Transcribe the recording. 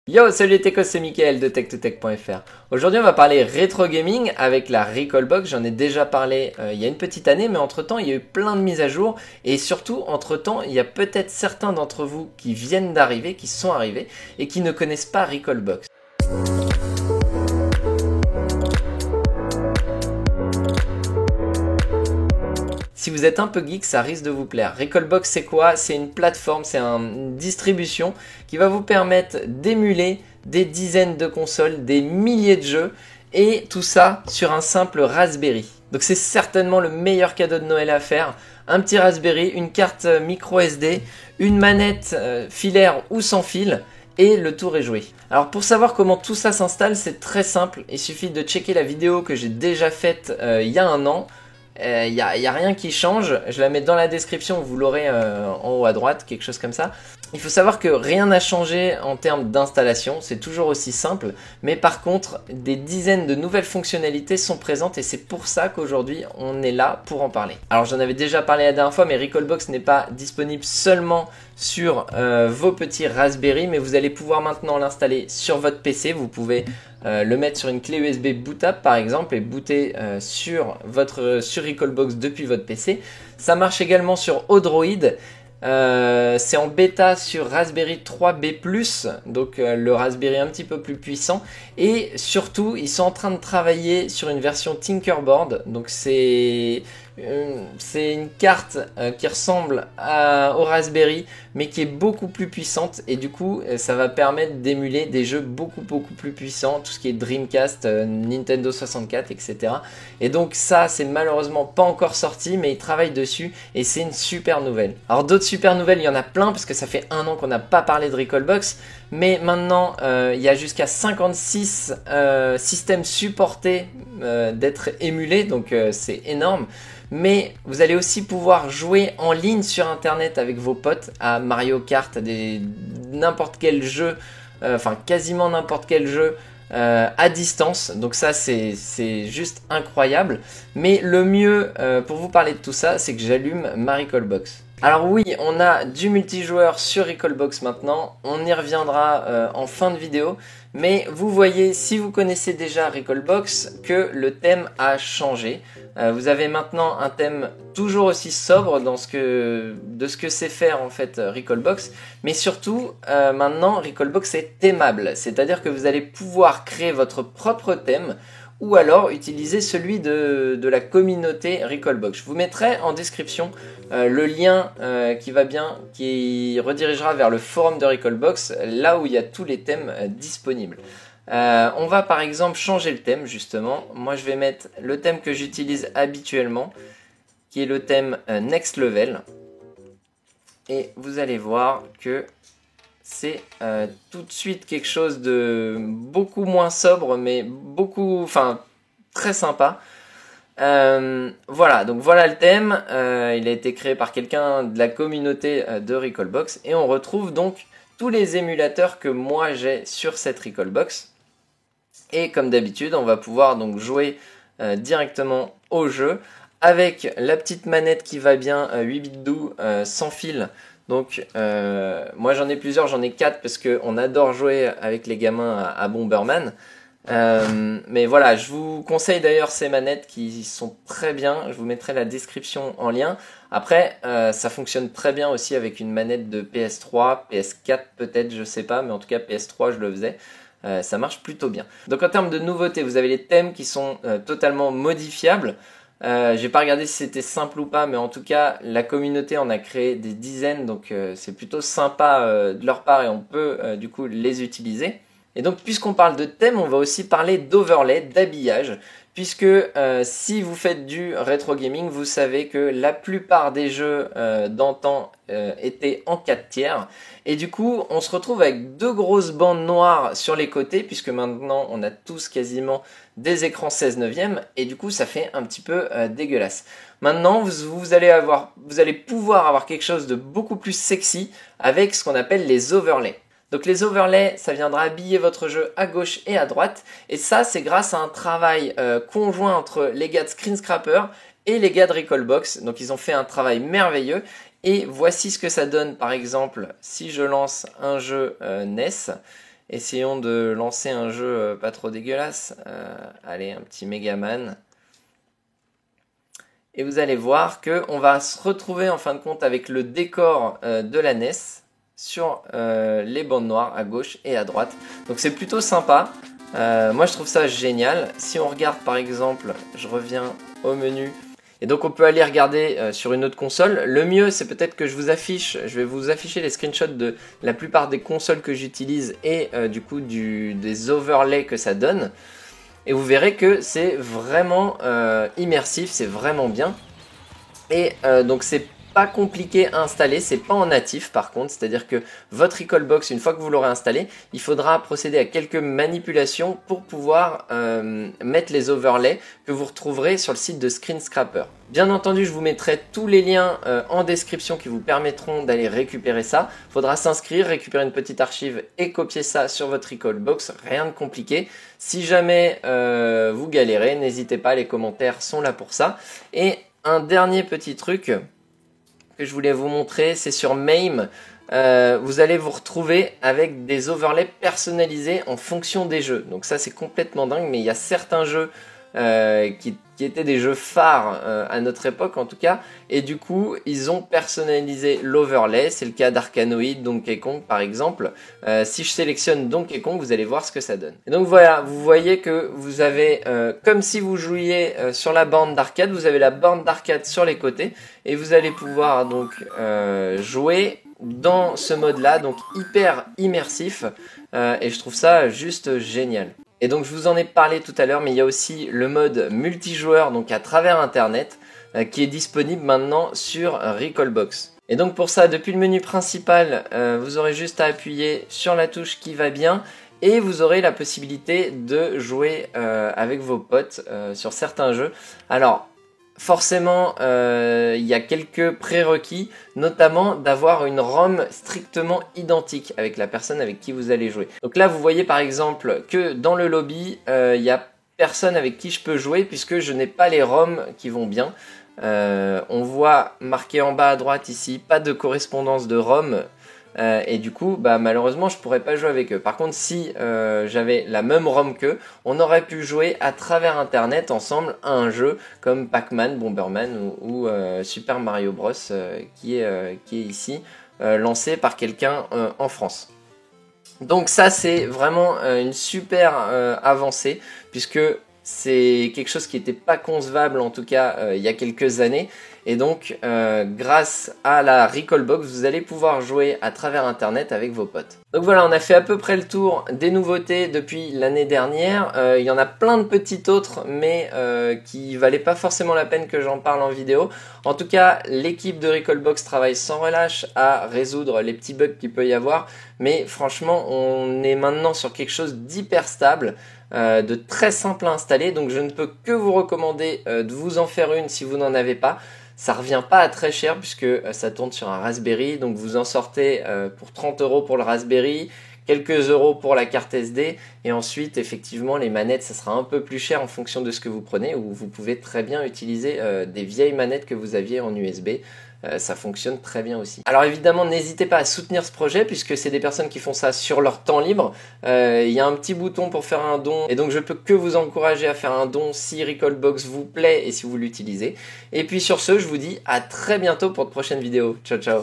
Yo, salut les techos, c'est Mickaël de tech2tech.fr. Aujourd'hui, on va parler rétro gaming avec la Recalbox. J'en ai déjà parlé il y a une petite année, mais entre-temps, il y a eu plein de mises à jour. Et surtout, entre-temps, il y a peut-être certains d'entre vous qui viennent d'arriver, qui sont arrivés, et qui ne connaissent pas Recalbox. Si vous êtes un peu geek, ça risque de vous plaire. Recalbox, c'est quoi? C'est une plateforme, c'est une distribution qui va vous permettre d'émuler des dizaines de consoles, des milliers de jeux, et tout ça sur un simple Raspberry. Donc c'est certainement le meilleur cadeau de Noël à faire. Un petit Raspberry, une carte micro SD, une manette filaire ou sans fil, et le tour est joué. Alors pour savoir comment tout ça s'installe, c'est très simple. Il suffit de checker la vidéo que j'ai déjà faite il y a un an. Y a rien qui change, je la mets dans la description, vous l'aurez en haut à droite, quelque chose comme ça. Il faut savoir que rien n'a changé en termes d'installation, c'est toujours aussi simple, mais par contre, des dizaines de nouvelles fonctionnalités sont présentes et c'est pour ça qu'aujourd'hui, on est là pour en parler. Alors j'en avais déjà parlé la dernière fois, mais Recalbox n'est pas disponible seulement sur vos petits Raspberry, mais vous allez pouvoir maintenant l'installer sur votre PC, vous pouvez le mettre sur une clé USB bootable par exemple et booter sur Recalbox depuis votre PC. Ça marche également sur Odroid. C'est en bêta sur Raspberry 3B+, donc le Raspberry un petit peu plus puissant. Et surtout, ils sont en train de travailler sur une version Tinkerboard. Donc c'est une carte qui ressemble au Raspberry, mais qui est beaucoup plus puissante. Et du coup, ça va permettre d'émuler des jeux beaucoup plus puissants. Tout ce qui est Dreamcast, Nintendo 64, etc. Et donc ça, c'est malheureusement pas encore sorti, mais ils travaillent dessus. Et c'est une super nouvelle. Alors d'autres super nouvelles, il y en a plein, parce que ça fait un an qu'on n'a pas parlé de Recalbox. Mais maintenant, il y a jusqu'à 56 systèmes supportés d'être émulés, donc c'est énorme. Mais vous allez aussi pouvoir jouer en ligne sur internet avec vos potes à Mario Kart, à n'importe quel jeu, enfin quasiment n'importe quel jeu à distance. Donc ça c'est juste incroyable. Mais le mieux pour vous parler de tout ça, c'est que j'allume ma Recalbox. Alors oui, on a du multijoueur sur Recalbox maintenant, on y reviendra en fin de vidéo, mais vous voyez, si vous connaissez déjà Recalbox, que le thème a changé. Vous avez maintenant un thème toujours aussi sobre de ce que sait faire en fait Recalbox, mais surtout maintenant Recalbox est thèmable, c'est-à-dire que vous allez pouvoir créer votre propre thème, ou alors utiliser celui de la communauté Recalbox. Je vous mettrai en description le lien qui redirigera vers le forum de Recalbox, là où il y a tous les thèmes disponibles. On va par exemple changer le thème justement. Moi je vais mettre le thème que j'utilise habituellement, qui est le thème Next Level. Et vous allez voir que c'est tout de suite quelque chose de beaucoup moins sobre, mais très sympa. Voilà, donc voilà le thème. Il a été créé par quelqu'un de la communauté de Recalbox. Et on retrouve donc tous les émulateurs que moi j'ai sur cette Recalbox. Et comme d'habitude, on va pouvoir donc jouer directement au jeu avec la petite manette qui va bien, 8 bits doux, sans fil. Donc moi j'en ai plusieurs, j'en ai 4 parce qu'on adore jouer avec les gamins à Bomberman. Mais voilà, je vous conseille d'ailleurs ces manettes qui sont très bien, je vous mettrai la description en lien. Après, ça fonctionne très bien aussi avec une manette de PS3, PS4 peut-être, je sais pas, mais en tout cas PS3 je le faisais. Ça marche plutôt bien. Donc en termes de nouveautés, vous avez les thèmes qui sont totalement modifiables. J'ai pas regardé si c'était simple ou pas, mais en tout cas la communauté en a créé des dizaines, donc c'est plutôt sympa de leur part et on peut du coup les utiliser. Et donc puisqu'on parle de thème, on va aussi parler d'overlay, d'habillage, puisque si vous faites du rétro gaming, vous savez que la plupart des jeux d'antan étaient en 4 tiers. Et du coup, on se retrouve avec deux grosses bandes noires sur les côtés, puisque maintenant on a tous quasiment des écrans 16 neuvième, et du coup ça fait un petit peu dégueulasse. Maintenant, vous allez pouvoir avoir quelque chose de beaucoup plus sexy avec ce qu'on appelle les overlays. Donc les overlays, ça viendra habiller votre jeu à gauche et à droite. Et ça, c'est grâce à un travail conjoint entre les gars de Screenscraper et les gars de Recalbox. Donc ils ont fait un travail merveilleux. Et voici ce que ça donne, par exemple, si je lance un jeu NES. Essayons de lancer un jeu pas trop dégueulasse. Allez, un petit Megaman. Et vous allez voir qu'on va se retrouver en fin de compte avec le décor de la NES sur les bandes noires à gauche et à droite. Donc c'est plutôt sympa. Moi je trouve ça génial. Si on regarde par exemple, je reviens au menu. Et donc on peut aller regarder sur une autre console. Le mieux c'est peut-être que je vais vous afficher les screenshots de la plupart des consoles que j'utilise et du coup des overlays que ça donne. Et vous verrez que c'est vraiment immersif, c'est vraiment bien. Et donc c'est pas compliqué à installer, c'est pas en natif par contre, c'est-à-dire que votre Recalbox, une fois que vous l'aurez installé, il faudra procéder à quelques manipulations pour pouvoir mettre les overlays que vous retrouverez sur le site de Screen Scrapper. Bien entendu, je vous mettrai tous les liens en description qui vous permettront d'aller récupérer ça. Il faudra s'inscrire, récupérer une petite archive et copier ça sur votre Recalbox, rien de compliqué. Si jamais vous galérez, n'hésitez pas, les commentaires sont là pour ça. Et un dernier petit truc que je voulais vous montrer, c'est sur MAME. Vous allez vous retrouver avec des overlays personnalisés en fonction des jeux. Donc ça c'est complètement dingue, mais il y a certains jeux qui étaient des jeux phares à notre époque en tout cas, et du coup ils ont personnalisé l'overlay. C'est le cas d'Arcanoid, Donkey Kong par exemple. Si je sélectionne Donkey Kong, vous allez voir ce que ça donne. Et donc voilà, vous voyez que vous avez comme si vous jouiez sur la borne d'arcade, vous avez la borne d'arcade sur les côtés et vous allez pouvoir donc jouer dans ce mode là, donc hyper immersif, et je trouve ça juste génial. Et donc je vous en ai parlé tout à l'heure, mais il y a aussi le mode multijoueur, donc à travers internet, qui est disponible maintenant sur Recalbox. Et donc pour ça, depuis le menu principal, vous aurez juste à appuyer sur la touche qui va bien, et vous aurez la possibilité de jouer avec vos potes sur certains jeux. Alors forcément, il y a quelques prérequis, notamment d'avoir une ROM strictement identique avec la personne avec qui vous allez jouer. Donc là, vous voyez par exemple que dans le lobby, il n'y a personne avec qui je peux jouer puisque je n'ai pas les ROM qui vont bien. On voit marqué en bas à droite ici, pas de correspondance de ROM. Et du coup, malheureusement, je pourrais pas jouer avec eux. Par contre, si j'avais la même ROM qu'eux, on aurait pu jouer à travers Internet ensemble à un jeu comme Pac-Man, Bomberman ou Super Mario Bros. Qui est ici, lancé par quelqu'un en France. Donc ça, c'est vraiment une super avancée, puisque c'est quelque chose qui n'était pas concevable en tout cas il y a quelques années. Et donc grâce à la Recalbox, vous allez pouvoir jouer à travers internet avec vos potes. Donc voilà, on a fait à peu près le tour des nouveautés depuis l'année dernière. Il y en a plein de petites autres, mais qui valaient pas forcément la peine que j'en parle en vidéo. En tout cas, l'équipe de Recalbox travaille sans relâche à résoudre les petits bugs qu'il peut y avoir. Mais franchement, on est maintenant sur quelque chose d'hyper stable, de très simple à installer. Donc je ne peux que vous recommander de vous en faire une si vous n'en avez pas. Ça revient pas à très cher puisque ça tourne sur un Raspberry, donc vous en sortez pour 30 € pour le Raspberry, quelques euros pour la carte SD, et ensuite effectivement les manettes ça sera un peu plus cher en fonction de ce que vous prenez, ou vous pouvez très bien utiliser des vieilles manettes que vous aviez en USB. Ça fonctionne très bien aussi. Alors évidemment, n'hésitez pas à soutenir ce projet puisque c'est des personnes qui font ça sur leur temps libre. Il y a un petit bouton pour faire un don et donc je peux que vous encourager à faire un don si Recalbox vous plaît et si vous l'utilisez. Et puis sur ce, je vous dis à très bientôt pour de prochaines vidéos. Ciao ciao.